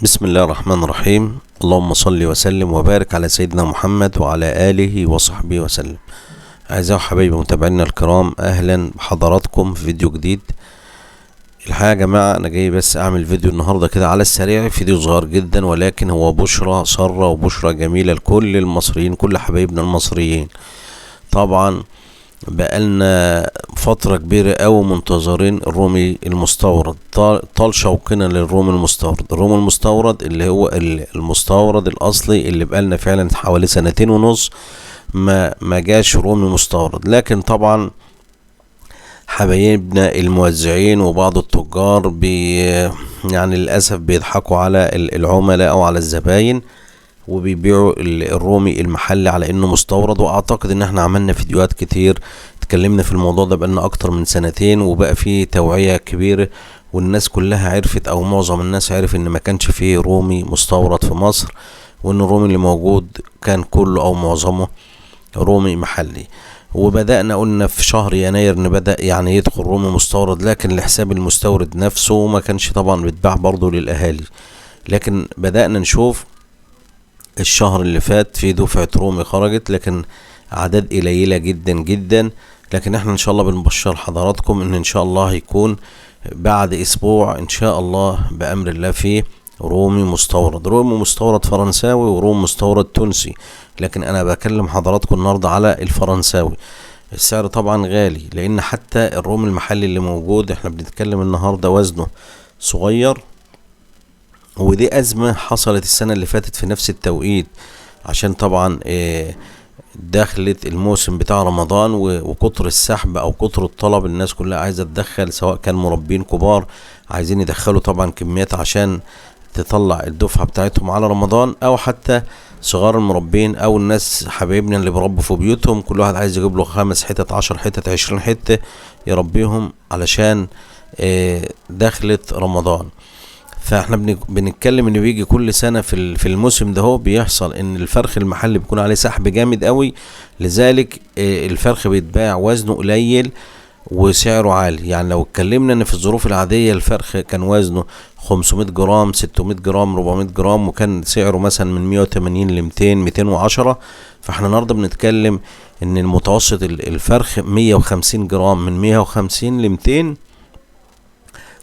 بسم الله الرحمن الرحيم. اللهم صل وسلم وبارك على سيدنا محمد وعلى آله وصحبه وسلم. أعزائي وحبايبي متابعينا الكرام، أهلا بحضراتكم في فيديو جديد. الحقيقة يا جماعة أنا جاي بس أعمل فيديو النهاردة كده على السريع، فيديو صغير جدا ولكن هو بشرى سارة وبشرى جميلة لكل المصريين، كل حبايبنا المصريين. طبعا بقالنا فترة كبيرة أوي منتظرين الرومي المستورد. طال شوقنا للرومي المستورد. الرومي المستورد اللي هو المستورد الأصلي اللي بقالنا فعلا حوالي سنتين ونص ما جاش رومي مستورد. لكن طبعا حبايبنا الموزعين وبعض التجار يعني للأسف بيضحكوا على العملاء أو على الزباين وبيبيعوا الرومي المحلي على انه مستورد. واعتقد ان احنا عملنا فيديوهات كتير اتكلمنا في الموضوع ده بقالنا اكتر من سنتين، وبقى فيه توعية كبيرة والناس كلها عرفت او معظم الناس عرف ان ما كانش فيه رومي مستورد في مصر، وان الرومي اللي موجود كان كله او معظمه رومي محلي. وبدأنا قلنا في شهر يناير ان بدأ يعني يدخل رومي مستورد، لكن لحساب المستورد نفسه ما كانش طبعا بيتباع برضه للاهالي. لكن بدأنا نشوف الشهر اللي فات في دفعة رومي خرجت، لكن اعداد قليلة جدا جدا. لكن احنا ان شاء الله بنبشر حضراتكم ان شاء الله هيكون بعد اسبوع ان شاء الله بامر الله فيه رومي مستورد، رومي مستورد فرنساوي ورومي مستورد تونسي. لكن انا بكلم حضراتكم النهارده على الفرنساوي. السعر طبعا غالي، لان حتى الرومي المحلي اللي موجود احنا بنتكلم النهارده وزنه صغير، ودي أزمة حصلت السنة اللي فاتت في نفس التوقيت، عشان طبعا دخلت الموسم بتاع رمضان وكتر السحب أو كتر الطلب، الناس كلها عايزة تدخل، سواء كان مربين كبار عايزين يدخلوا طبعا كميات عشان تطلع الدفعة بتاعتهم على رمضان، أو حتى صغار المربين أو الناس حبايبنا اللي بيربوا في بيوتهم، كل واحد عايز يجيب له 5 حتت 10 حتت 20 حتة يربيهم علشان دخلت رمضان. فاحنا بنتكلم ان بيجي كل سنة في الموسم ده هو بيحصل ان الفرخ المحلي بيكون عليه سحب جامد قوي، لذلك الفرخ بيتباع وزنه قليل وسعره عالي. يعني لو اتكلمنا ان في الظروف العادية الفرخ كان وزنه 500 جرام 600 جرام 400 جرام، وكان سعره مثلا من 180 ل 200 210، فاحنا النهارده بنتكلم ان المتوسط الفرخ 150 جرام من 150 ل 200،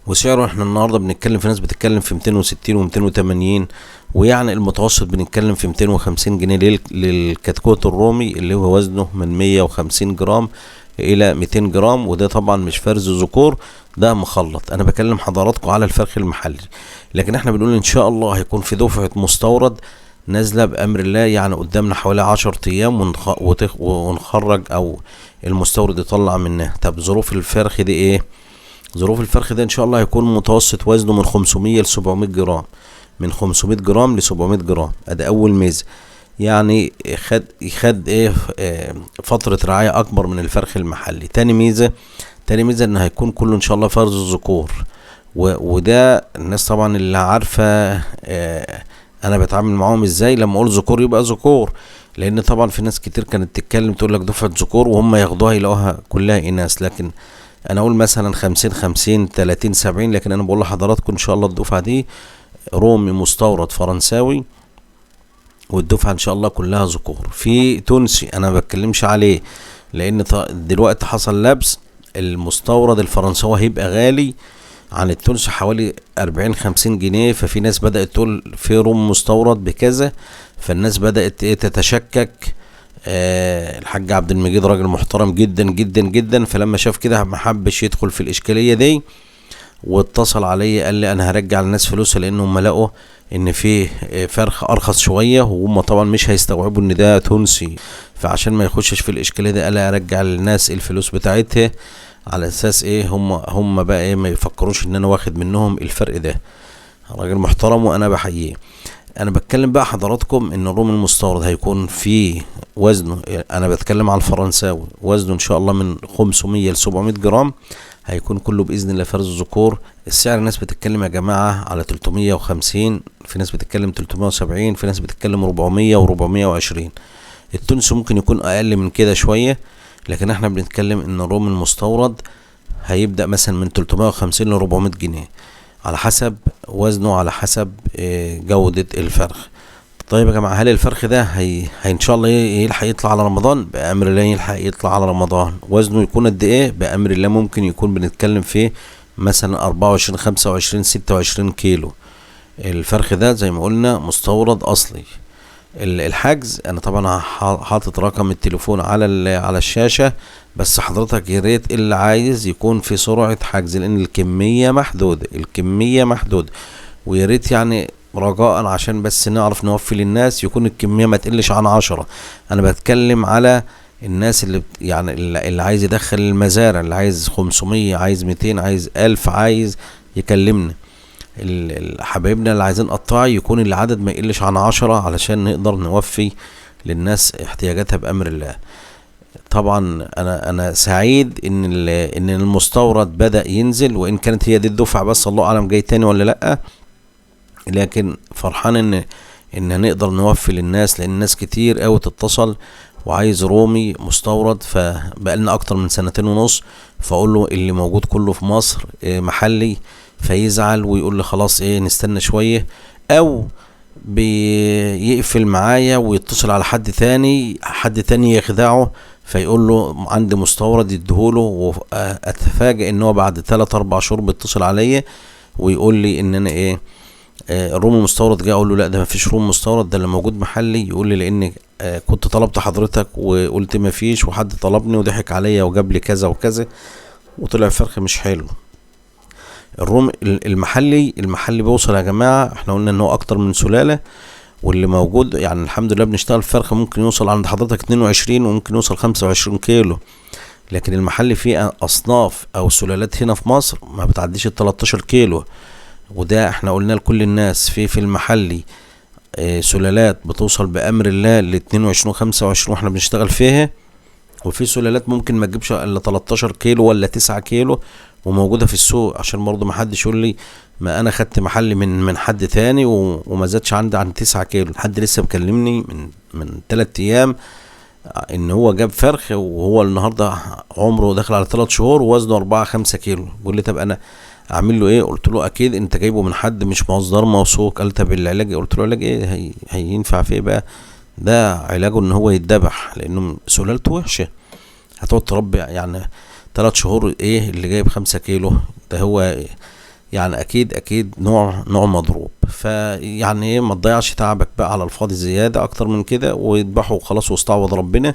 وسعره احنا النهارده بنتكلم في ناس بتتكلم في 260 و280، ويعني المتوسط بنتكلم في 250 جنيه للكتكوت الرومي اللي هو وزنه من 150 جرام الى 200 جرام. وده طبعا مش فرز ذكور، ده مخلط. انا بكلم حضراتكم على الفرخ المحلي. لكن احنا بنقول ان شاء الله هيكون في دفعة مستورد نازلة بامر الله، يعني قدامنا حوالي 10 ايام ونخرج او المستورد يطلع منها. طب ظروف الفرخ دي ايه؟ ظروف الفرخ ده ان شاء الله هيكون متوسط وزنه من 500 ل 700 جرام، من 500 جرام ل 700 جرام. ادي اول ميزه، يعني خد فتره رعايه اكبر من الفرخ المحلي. تاني ميزه ان هيكون كله ان شاء الله فرز ذكور، وده الناس طبعا اللي عارفه انا بتعامل معاهم ازاي. لما اقول ذكور يبقى ذكور، لان طبعا في ناس كتير كانت تتكلم تقول لك دفعه ذكور وهم ياخدوها يلاقوها كلها اناث. لكن انا اقول مثلا 50 30 70، لكن انا بقول لحضراتكم ان شاء الله الدفعه دي رومي مستورد فرنساوي، والدفعه ان شاء الله كلها ذكور. في تونسي انا ما بتكلمش عليه، لان دلوقتي حصل لبس، المستورد الفرنساوي هيبقى غالي عن التونسي حوالي 40 50 جنيه. ففي ناس بدات تقول في روم مستورد بكذا، فالناس بدات تتشكك. الحاج عبد المجيد راجل محترم جدا جدا جدا، فلما شاف كده ما حبش يدخل في الاشكاليه دي، واتصل عليا قال لي انا هرجع للناس فلوسها، لانهم لقوا ان فيه فرخ ارخص شويه، وهم طبعا مش هيستوعبوا ان ده تونسي. فعشان ما يخشش في الاشكاليه دي قال لي ارجع للناس الفلوس بتاعتها، على اساس هم بقى ما يفكروش ان انا واخد منهم الفرق ده. راجل محترم وانا بحييه. انا بتكلم بقى حضراتكم ان الرومي المستورد هيكون فيه وزنه، انا بتكلم على الفرنساوي، وزنه ان شاء الله من 500 ل 700 جرام، هيكون كله باذن الله فرز ذكور. السعر الناس بتتكلم يا جماعه على 350، في ناس بتتكلم 370، في ناس بتتكلم 400 و420. التونسي ممكن يكون اقل من كده شويه، لكن احنا بنتكلم ان الرومي المستورد هيبدا مثلا من 350 ل 400 جنيه على حسب وزنه، على حسب جودة الفرخ. طيب يا جماعة، هل الفرخ ده هي ان شاء الله يلحق يطلع على رمضان؟ بأمر الله يلحق يطلع على رمضان. وزنه يكون قد ايه؟ بأمر الله ممكن يكون بنتكلم فيه مثلا 24 25 26 كيلو. الفرخ ده زي ما قلنا مستورد اصلي. الحجز انا طبعا حاطط رقم التليفون على الشاشة، بس حضرتك يا ريت اللي عايز يكون في سرعة حجز، لان الكمية محدودة. ويا ريت يعني رجاء عشان بس نعرف نوفي للناس، يكون الكمية ما تقلش عن 10. انا بتكلم على الناس اللي يعني اللي عايز يدخل المزارع، اللي عايز 500، عايز 200، عايز 1000، عايز يكلمنا. حبايبنا اللي عايزين قطاعي يكون العدد ما يقلش عن 10 علشان نقدر نوفي للناس احتياجاتها بأمر الله. طبعا انا سعيد ان المستورد بدأ ينزل، وان كانت هي دي الدفعة بس، الله اعلم جاي تاني ولا لا، لكن فرحان ان هنقدر نوفي للناس، لان الناس كتير قوي تتصل وعايز رومي مستورد. فبقالنا اكتر من 2.5 سنين، فاقول له اللي موجود كله في مصر محلي، فيزعل ويقول لي خلاص نستنى شوية، او بيقفل معايا ويتصل على حد تاني يخدعه، فيقول له عندي مستورد يديهوله، واتفاجئ ان هو بعد 3-4 شهور بيتصل عليا ويقول لي ان انا الروم المستورد جه. اقول له لا، ده مفيش روم مستورد، ده اللي موجود محلي. يقول لي لان كنت طلبت حضرتك وقلت مفيش، وحد طلبني وضحك عليا وجاب لي كذا وكذا، وطلع الفرخ مش حلو. الروم المحلي بيوصل يا جماعة، احنا قلنا ان هو اكتر من سلالة، واللي موجود يعني الحمد لله بنشتغل فرخ ممكن يوصل عند حضرتك 22 وممكن يوصل 25 كيلو. لكن المحلي فيه اصناف او سلالات هنا في مصر ما بتعديش 13 كيلو، وده احنا قلنا لكل الناس في المحلي سلالات بتوصل بأمر الله ل 22 و25 واحنا بنشتغل فيها، وفي سلالات ممكن ما تجيبش الا 13 كيلو ولا 9 كيلو وموجودة في السوق. عشان برضه ما حدش يقول لي ما انا خدت محلي من حد تاني وما زادش عندي عن 9 كيلو. حد لسه مكلمني من 3 ايام ان هو جاب فرخ، وهو النهارده عمره داخل على 3 شهور ووزنه 4-5 كيلو. بيقول لي طب انا اعمل له ايه؟ قلت له اكيد انت جايبه من حد مش مصدر موثوق. قال طب العلاج؟ قلت له علاج ايه؟ هينفع فيه بقى؟ ده علاجه ان هو يتذبح، لانه سلالته وحشه. هتقعد تربي يعني 3 شهور اللي جايب 5 كيلو ده؟ هو يعني اكيد نوع مضروب. فيعني ما تضيعش تعبك بقى على الفاضي زياده اكتر من كده، ويذبحه وخلاص واستعوض ربنا،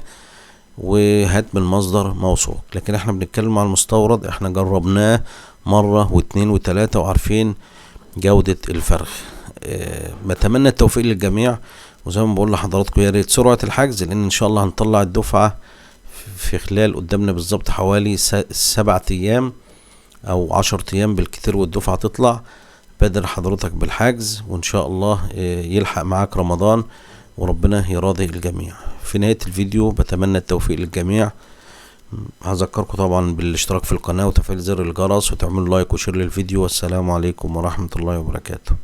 وهات من مصدر موثوق. لكن احنا بنتكلم على المستورد، احنا جربناه مرة واثنين وثلاثة وعارفين جودة الفرخ. بتمنى التوفيق للجميع، وزي ما بقول لحضراتكم يا ريت سرعة الحجز، لان ان شاء الله هنطلع الدفعة في خلال قدامنا بالظبط حوالي 7 ايام او 10 ايام بالكتير، والدفعة تطلع. بادر حضرتك بالحجز، وان شاء الله يلحق معاك رمضان وربنا يراضي الجميع. في نهاية الفيديو بتمنى التوفيق للجميع. هذكركم طبعا بالاشتراك في القناة وتفعيل زر الجرس، وتعملوا لايك وشير للفيديو. والسلام عليكم ورحمة الله وبركاته.